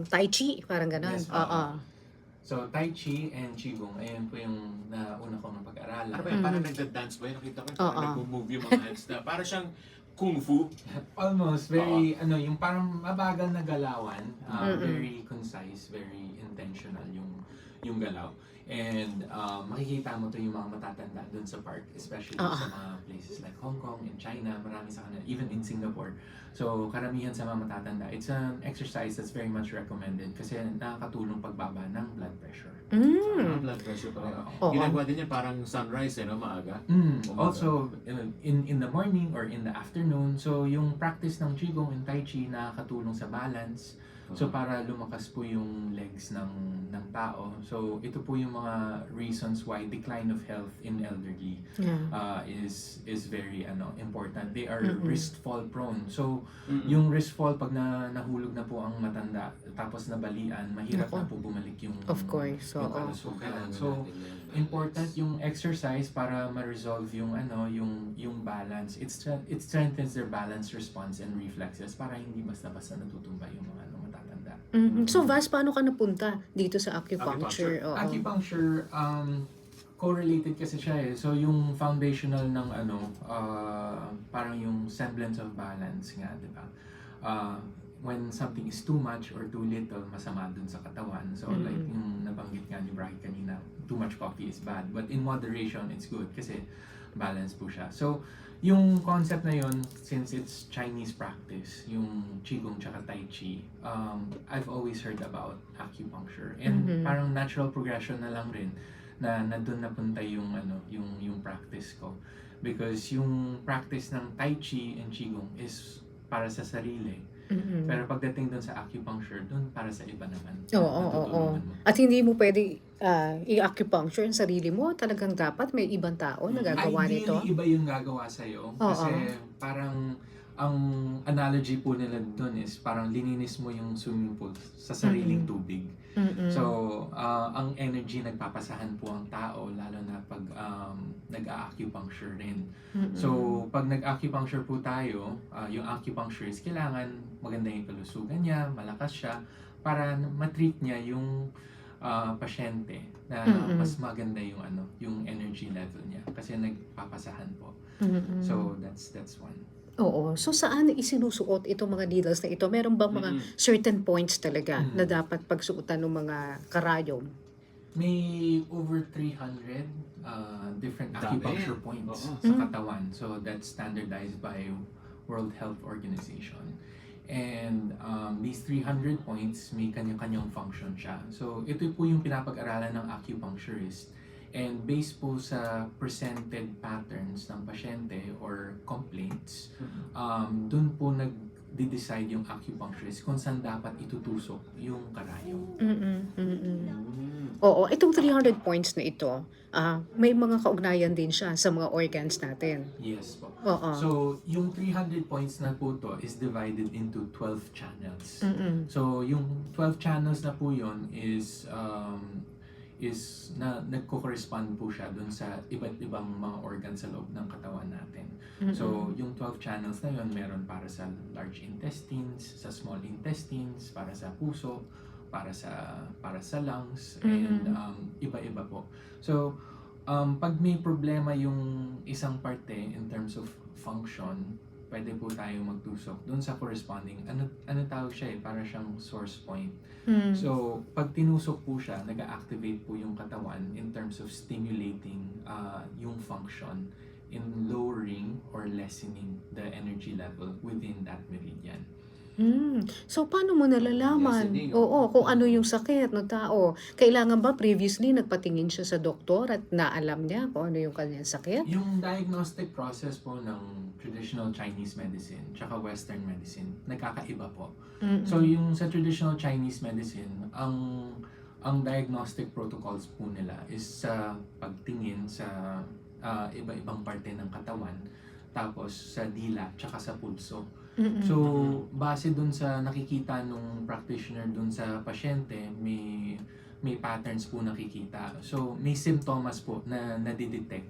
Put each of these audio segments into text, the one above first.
Tai Chi, parang gano'n. Yes, Oo. So, Tai Chi and Qigong, ayun po yung nauna ko ng pag-aralan. Ano ba yun? Parang nagda-dance ba yun? Nakita ko yun, parang Oo. nag-move yung mga hands na. Parang siyang kung fu. Almost, very, yung parang mabagal na galawan, very concise, very intentional yung galaw. And makikita mo to yung mga matatanda dun sa park, especially sa mga places like Hong Kong and China, marami sa kanila, even in Singapore. So, karamihan sa mga matatanda, it's an exercise that's very much recommended kasi nakakatulong pagbaba ng blood pressure. Blood pressure pa rin. Oo. Ginagawa din yan parang sunrise, no? Maaga. Also, in the morning or in the afternoon, so yung practice ng Qigong and Tai Chi nakakatulong sa balance. So para lumakas po yung legs ng tao. So ito po yung mga reasons why decline of health in elderly is very important. They are wrist fall prone. So yung wrist fall pag nahulog na po ang matanda tapos nabalian, mahirap na po bumalik yung Of course. yung Oo. kalusugan. So important yung exercise para ma-resolve yung yung balance. It strengthens their balance response and reflexes para hindi basta-basta natutumba yung mga matatanda. So, Vas, paano ka napunta dito sa acupuncture? Oo. Acupuncture, correlated kasi siya eh. So yung foundational ng parang yung semblance of balance nga, di ba? When something is too much or too little, masama dun sa katawan. So like yung nabanggit nga ni Brian kanina, too much coffee is bad. But in moderation, it's good kasi balance po siya. So yung concept na yun, since it's Chinese practice, yung Qigong tsaka Tai Chi, I've always heard about acupuncture. And parang natural progression na lang rin na nandun napunta yung yung practice ko. Because yung practice ng Tai Chi and Qigong is para sa sarili. Pero pagdating dun sa acupuncture, dun para sa iba naman. Oo. At hindi mo pwede i-acupuncture ang sarili mo. Talagang dapat may ibang tao na gagawa nito. Ideally, iba yung gagawa sa'yo. Kasi parang ang analogy po nila dun is parang lininis mo yung swimming pool sa sariling tubig. So, ang energy nagpapasahan po ang tao lalo na pag nag-acupuncture rin. So, pag nag-acupuncture po tayo, yung acupuncturist, kailangan maganda yung kalusugan niya, malakas siya, para matreat niya yung pasyente na mas maganda yung yung energy level niya kasi nagpapasahan po. So, that's one. Oo. So, saan isinusuot itong mga needles na ito? Meron bang mga certain points talaga na dapat pagsuotan ng mga karayom? May over 300 different acupuncture points sa katawan. So that's standardized by World Health Organization. And these 300 points, may kanya-kanyang function siya. So ito po yung pinapag-aralan ng acupuncturist. And based po sa presented patterns ng pasyente or complaints, dun po nag-decide yung acupuncturist kung saan dapat itutusok yung karayom. Oo, itong 300 points na ito, may mga kaugnayan din siya sa mga organs natin. Yes po. Oo. So, yung 300 points na po to is divided into 12 channels. So, yung 12 channels na po yun is nagko-correspond po siya dun sa iba't ibang mga organs sa loob ng katawan natin. So, yung 12 channels na yun, meron para sa large intestines, sa small intestines, para sa puso, para sa lungs, and iba-iba po. So, pag may problema yung isang parte in terms of function, pwede po tayo magtusok doon sa corresponding, ano tawag siya para siyang source point. So, pag tinusok po siya, nag-activate po yung katawan in terms of stimulating yung function in lowering or lessening the energy level within that meridian. So, paano mo nalalaman? Oo, kung ano yung sakit ng tao. Kailangan ba previously nagpatingin siya sa doktor at naalam niya kung ano yung kanyang sakit? Yung diagnostic process po ng traditional Chinese medicine tsaka Western medicine, nagkakaiba po. So yung sa traditional Chinese medicine, ang diagnostic protocols po nila is sa pagtingin sa iba-ibang parte ng katawan, tapos sa dila tsaka sa pulso. So, base dun sa nakikita nung practitioner dun sa pasyente, may patterns po nakikita. So, may symptoms po na nadidetect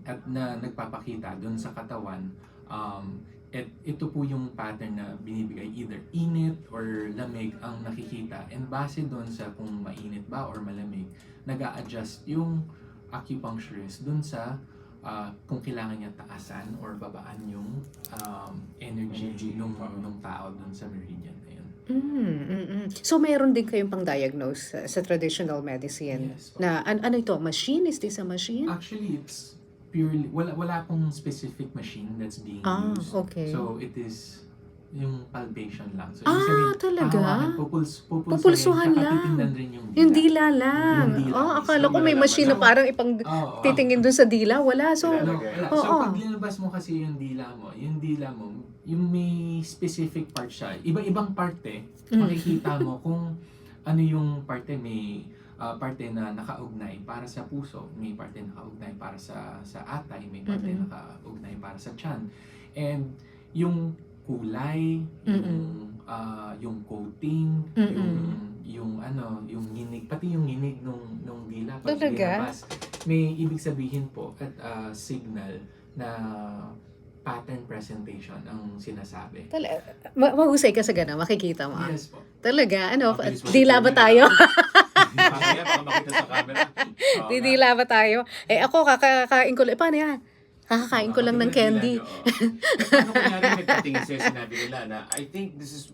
at na nagpapakita dun sa katawan ito po yung pattern na binibigay, either init or lamig ang nakikita, and base doon sa kung mainit ba or malamig, nag-a-adjust yung acupuncturist doon sa kung kailangan niya taasan or babaan yung energy nung tao doon sa meridian na yun. So meron din kayong pang-diagnose sa traditional medicine Yes. na ano ito, machine? Is this a machine? Actually, it's purely, wala pong specific machine that's being used. Okay. So, it is yung palpation lang. So, Talaga? hahawakan, Pupulsuhan tsaka lang. titingnan rin yung dila. Yung dila lang. Yung dila mismo. Akala ko may machine na parang ipang Oo. titingin dun sa dila. Wala. So, No, wala. So, Oo. pag linabas mo kasi yung dila mo, yung may specific part siya. Iba-ibang parte, makikita mo kung ano yung parte, may parte na nakaugnay para sa puso, may parte na nakaugnay para sa atay, may parte na nakaugnay para sa tiyan. And yung kulay, yung coating, yung nginig, pati yung nginig nung dila pag Talaga? linabas, may ibig sabihin po at signal na pattern presentation ang sinasabi. Mahusay ka sa gana, makikita mo. Yes po. Talaga, Mabilis mo dila ba sa tayo? Mamaya baka makita sa camera. Oo, Didila ba tayo? Ako, kakakain ko lang. Paano yan? Kakakain ko lang ng candy. Ano kunyari may patingin sa'yo, sinabi nila na I think this is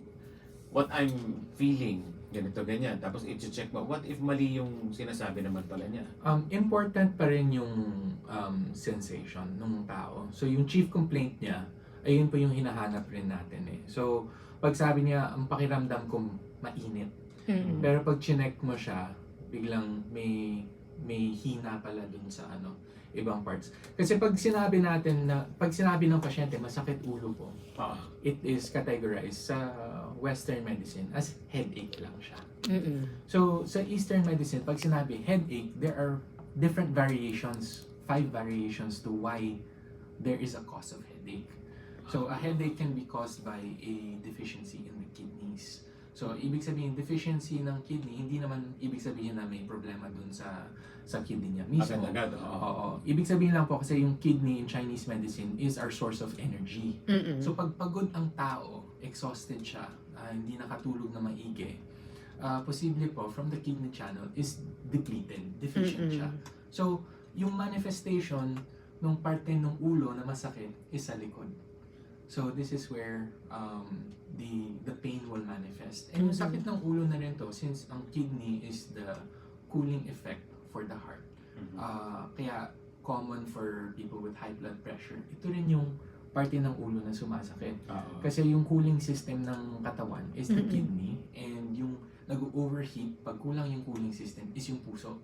what I'm feeling. Ganito, ganyan. Tapos i-check mo. What if mali yung sinasabi naman pala niya? Important pa rin yung sensation ng tao. So, yung chief complaint niya, ayun po yung hinahanap rin natin eh. So, pag sabi niya, ang pakiramdam ko mainit. Pero pag chinek mo siya, biglang may hina pala dun sa ibang parts. Kasi pag sinabi ng pasyente, masakit ulo ko, it is categorized sa Western medicine as headache lang siya. So, sa Eastern medicine, pag sinabi headache, there are different variations, 5 variations to why there is a cause of headache. So, a headache can be caused by a deficiency in the kidneys. So, ibig sabihin, deficiency ng kidney, hindi naman ibig sabihin na may problema dun sa kidney niya mismo. Agad-agad, Oo. Ibig sabihin lang po kasi yung kidney in Chinese medicine is our source of energy. So, pag pagod ang tao, exhausted siya, hindi nakatulog na maigi, posible po from the kidney channel is depleted, deficient siya. So, yung manifestation nung parte ng ulo na masakit is sa likod. So, this is where the pain will manifest. And yung sakit ng ulo na rin to, since ang kidney is the cooling effect for the heart. Kaya common for people with high blood pressure. Ito rin yung parte ng ulo na sumasakit. Kasi yung cooling system ng katawan is the kidney, and yung nag-overheat pag kulang yung cooling system is yung puso.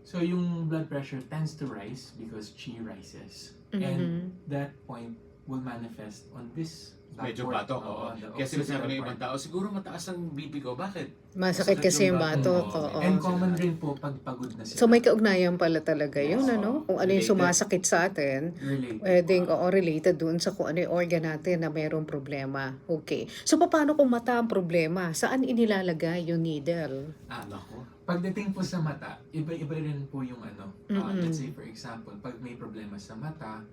So yung blood pressure tends to rise because qi rises. And that point will manifest on this Medyo batok, oo. Kaya sinasabi ng ibang tao, siguro mataas ang BP ko. Bakit? Masakit kasi yung batok. Oo. And common rin po pag pagod na sila. So may kaugnayan pala talaga yun, Yes, Kung ano yung related. sumasakit sa atin, Related. pwedeng related dun sa kung ano yung organ natin na mayroong problema. Okay. So paano kung mata ang problema? Saan inilalagay yung needle? Nako. Pagdating po sa mata, iba-iba rin po yung let's say for example, pag may problema sa mata,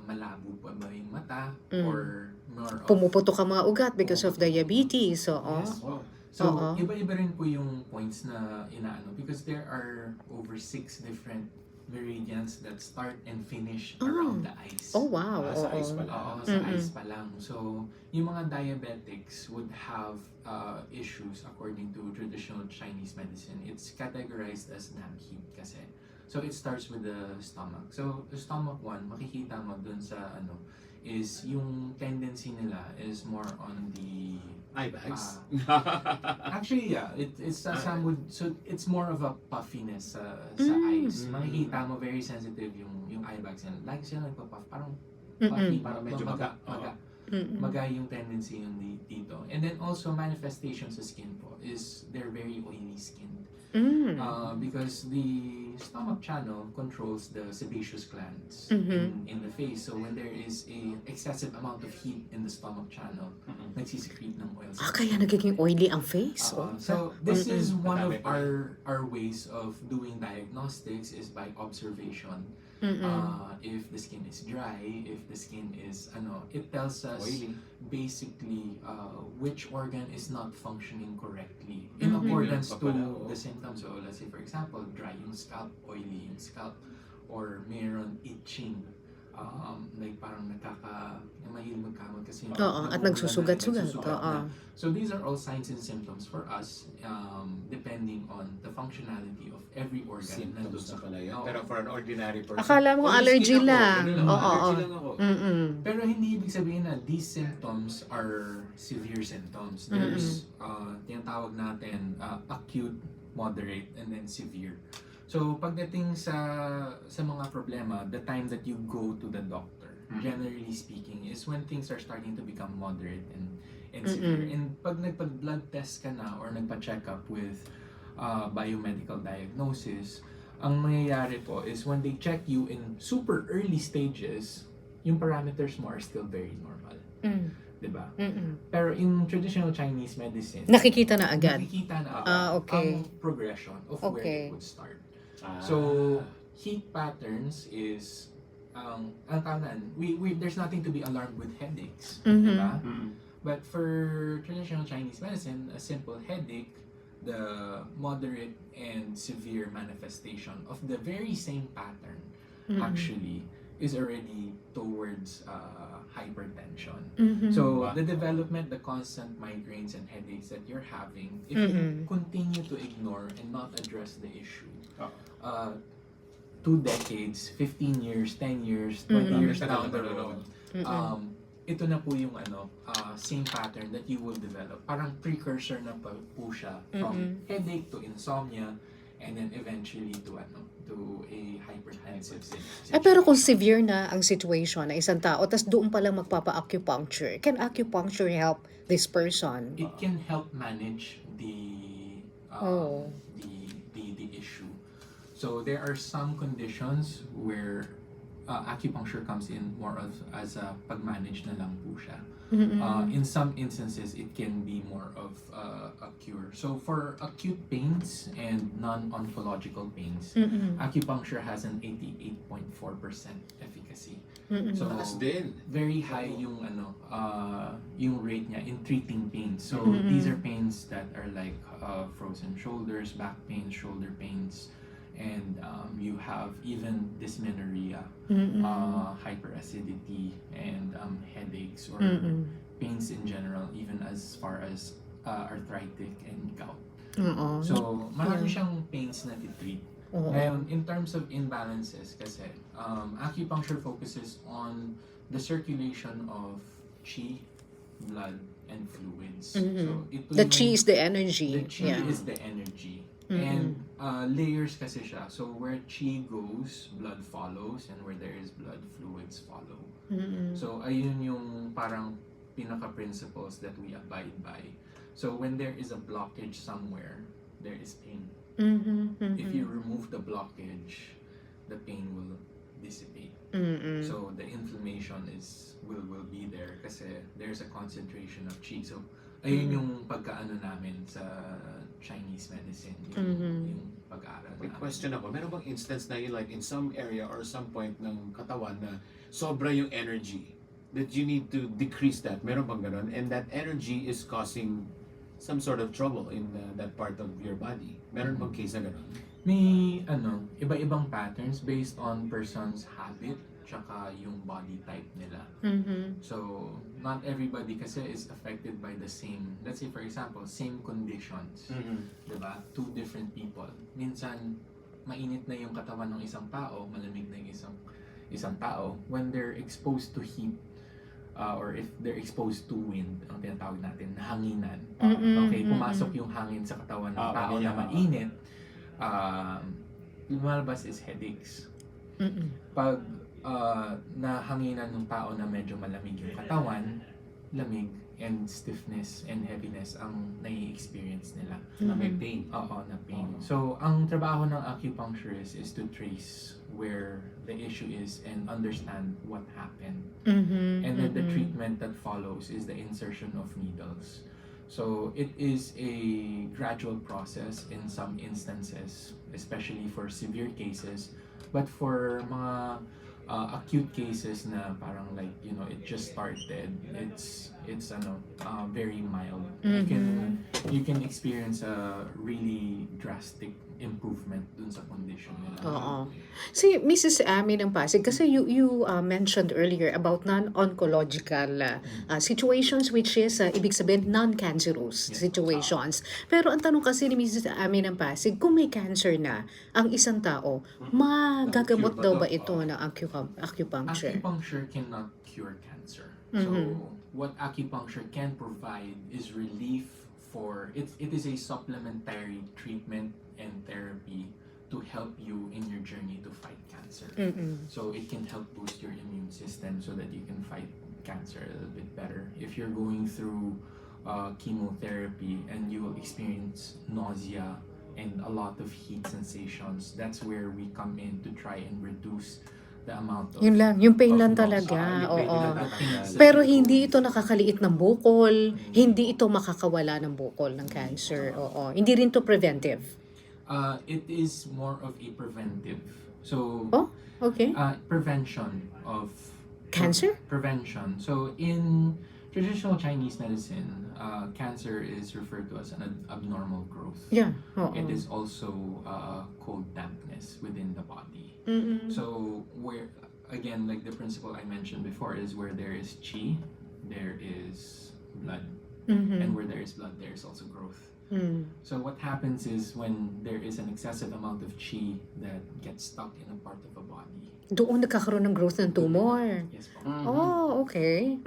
malabo pa ba yung mata or more of Pumuputok ang mga ugat because of diabetes. So, Yes. So, iba-iba rin po yung points na inaano because there are over 6 different meridians that start and finish around the eyes. Oh, wow. Sa eyes pala. Oo, sa eyes pa lang. So, yung mga diabetics would have issues according to traditional Chinese medicine. It's categorized as namhid kasi. So, it starts with the stomach. So, the stomach one, makikita mo dun sa is yung tendency nila is more on the Eye bags. actually it's some would, so it's more of a puffiness sa eyes. Makikita mo very sensitive yung eye bags nila. Like sila nagpa-puff, parang puffy, Parang medyo maga. maga yung tendency yung dito. And then also manifestation sa skin po is they're very oily skin. Because the stomach channel controls the sebaceous glands in the face. So when there is a excessive amount of heat in the stomach channel, nagsisecrete ng oil. Kaya nagiging oily ang face. So this is one of Madami pa our ways of doing diagnostics is by observation. If the skin is dry, if the skin is it tells us Oily. basically which organ is not functioning correctly in accordance to the symptoms. So let's say for example, dry yung scalp, oily yung scalp, or mayroon itching. Like parang mahilig magkamot kasi At nagsusugat-sugat. na. So these are all signs and symptoms for us depending on the functionality of every organ nandun Symptoms na sa pala yun. Pero for an ordinary person, Akala mo oily allergy skin ako, lang. ganun lang, Oo. allergy lang ako. Pero hindi ibig sabihin na these symptoms are severe symptoms. There's tinatawag natin acute, moderate, and then severe. So pagdating sa mga problema, the time that you go to the doctor, generally speaking, is when things are starting to become moderate and severe. And pag nagpa-blood test ka na or nagpa-check up with biomedical diagnosis, ang mangyayari po is when they check you in super early stages, yung parameters mo are still very normal. Diba? Pero in traditional Chinese medicine, Nakikita na agad. nakikita na agad Okay. ang progression of where it would start. Ah. So, heat patterns is ang tawag there's nothing to be alarmed with headaches, diba? But for traditional Chinese medicine, a simple headache, the moderate and severe manifestation of the very same pattern actually is already towards hypertension. So the development, the constant migraines and headaches that you're having, if you continue to ignore and not address the issue, 2 decades, 15 years, 10 years, 20 years down the road, ito na po yung same pattern that you will develop. Parang precursor na po siya from headache to insomnia and then eventually to a hypertensive situation. Pero kung severe na ang situation na isang tao, tas doon pa lang magpapa-acupuncture, can acupuncture help this person? It can help manage the issue. So there are some conditions where acupuncture comes in more of as a pag-manage na lang po siya. In some instances, it can be more of a cure. So for acute pains and non-oncological pains, acupuncture has an 88.4% efficacy. So Taas din. very high yung yung rate niya in treating pains. So these are pains that are like frozen shoulders, back pains, shoulder pains, and you have even dysmenorrhea, hyperacidity, and headaches or pains in general, even as far as arthritic and gout. So marami siyang pains na titreat. Ngayon, in terms of imbalances, kasi acupuncture focuses on the circulation of qi, blood, and fluids. So ito The yung- chi is the energy. The chi is the energy. And layers kasi siya. So where chi goes, blood follows, and where there is blood, fluids follow. So ayun yung parang pinaka-principles that we abide by. So when there is a blockage somewhere, there is pain. If you remove the blockage, the pain will dissipate. So the inflammation will be there kasi there's a concentration of qi. So ayun yung pagkaano namin sa Chinese medicine, yung pag-aaral May namin. question ako, meron bang instance na like in some area or some point ng katawan na sobra yung energy that you need to decrease that? Meron bang ganun? And that energy is causing some sort of trouble in that part of your body. Meron bang case na ganun? May iba-ibang patterns based on person's habit tsaka yung body type nila. So, not everybody kasi is affected by the same, let's say for example, same conditions. Diba? 2 different people. Minsan, mainit na yung katawan ng isang tao, malamig na yung isang tao. When they're exposed to heat, or if they're exposed to wind, ang tinatawag natin, hanginan. Okay, pumasok yung hangin sa katawan ng tao na mainit, lumalabas is headaches. Pag nahanginan ng tao na medyo malamig yung katawan, lamig, and stiffness and heaviness ang nai-experience nila. Na may pain. Oo, na pain. So, ang trabaho ng acupuncturist is to trace where the issue is and understand what happened. And then the treatment that follows is the insertion of needles. So, it is a gradual process in some instances, especially for severe cases. But for mga acute cases na parang like, you know, it just started, it's very mild. You can experience a really drastic improvement dun sa condition nila. Oo. Si Mrs. Ami ng Pasig, kasi you mentioned earlier about non-oncological situations, which is, ibig sabihin, non-cancerous Yes. situations. Pero ang tanong kasi ni Mrs. Ami ng Pasig, kung may cancer na ang isang tao, magagamot daw ba ito ng acupuncture? Acupuncture cannot cure cancer. So, what acupuncture can provide is relief for it is a supplementary treatment and therapy to help you in your journey to fight cancer. So it can help boost your immune system so that you can fight cancer a little bit better. If you're going through chemotherapy and you will experience nausea and a lot of heat sensations, that's where we come in to try and reduce the amount of Yun lang, yung pain of lang nausea. talaga. Yung pain Oo. lang tatanggal. Pero hindi ito nakakaliit ng bukol, hindi ito makakawala ng bukol ng cancer. Oo. Hindi rin to preventive. It is more of a preventive. So, Oh, okay. prevention of Cancer? Prevention. So, in traditional Chinese medicine, cancer is referred to as an abnormal growth. Yeah. Oo. It is also cold dampness within the body. So, where again, like the principle I mentioned before, is where there is qi, there is blood, and where there is blood, there is also growth. So what happens is when there is an excessive amount of qi that gets stuck in a part of a body. Doon nagkakaroon ng growth ng tumor. Yes po. Oh, okay.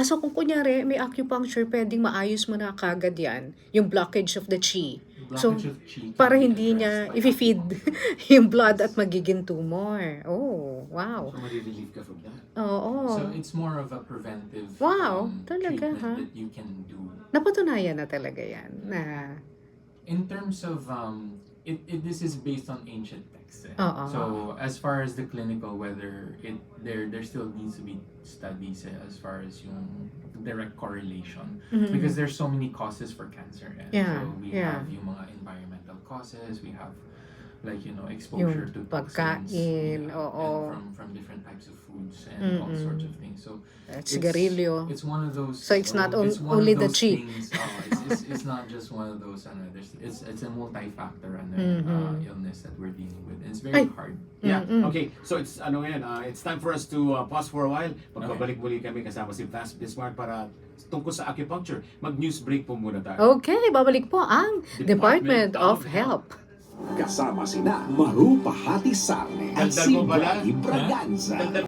So kung kunyari may acupuncture, pwedeng maayos mo na kagad yan, yung blockage of the qi. So, Blockage of qi can para be hindi niya addressed by i-feed acupuncture. yung blood at magiging tumor. Oh, wow. So, marirelieve ka from that. Oo. So it's more of a preventive Wow, talaga, treatment ha? that you can do. Napatunayan na talaga yan. Na, In terms of this is based on ancient texts. Oo. So as far as the clinical, whether there still needs to be studies as far as yung direct correlation, because there's so many causes for cancer. Yeah, So we yeah. have yung mga environmental causes, we have like exposure Yung to pagkain, toxins, oo. and from different types of foods and all sorts of things. So sigarilyo. it's one of those. So it's not it's one only of the those qi. things, it's not just one of those. It's a multi-factor illness that we're dealing with. And it's very Ay. hard. Yeah. Okay. So it's it's time for us to pause for a while. Magbabalik muli kami kasama si Fast Bismarck para tungkol sa acupuncture. Mag-news break po muna tayo. Okay, babalik po ang Department of Health. Kasama sina Maru Pahati Sarne at Dagdag si mo pala? Brady Braganza.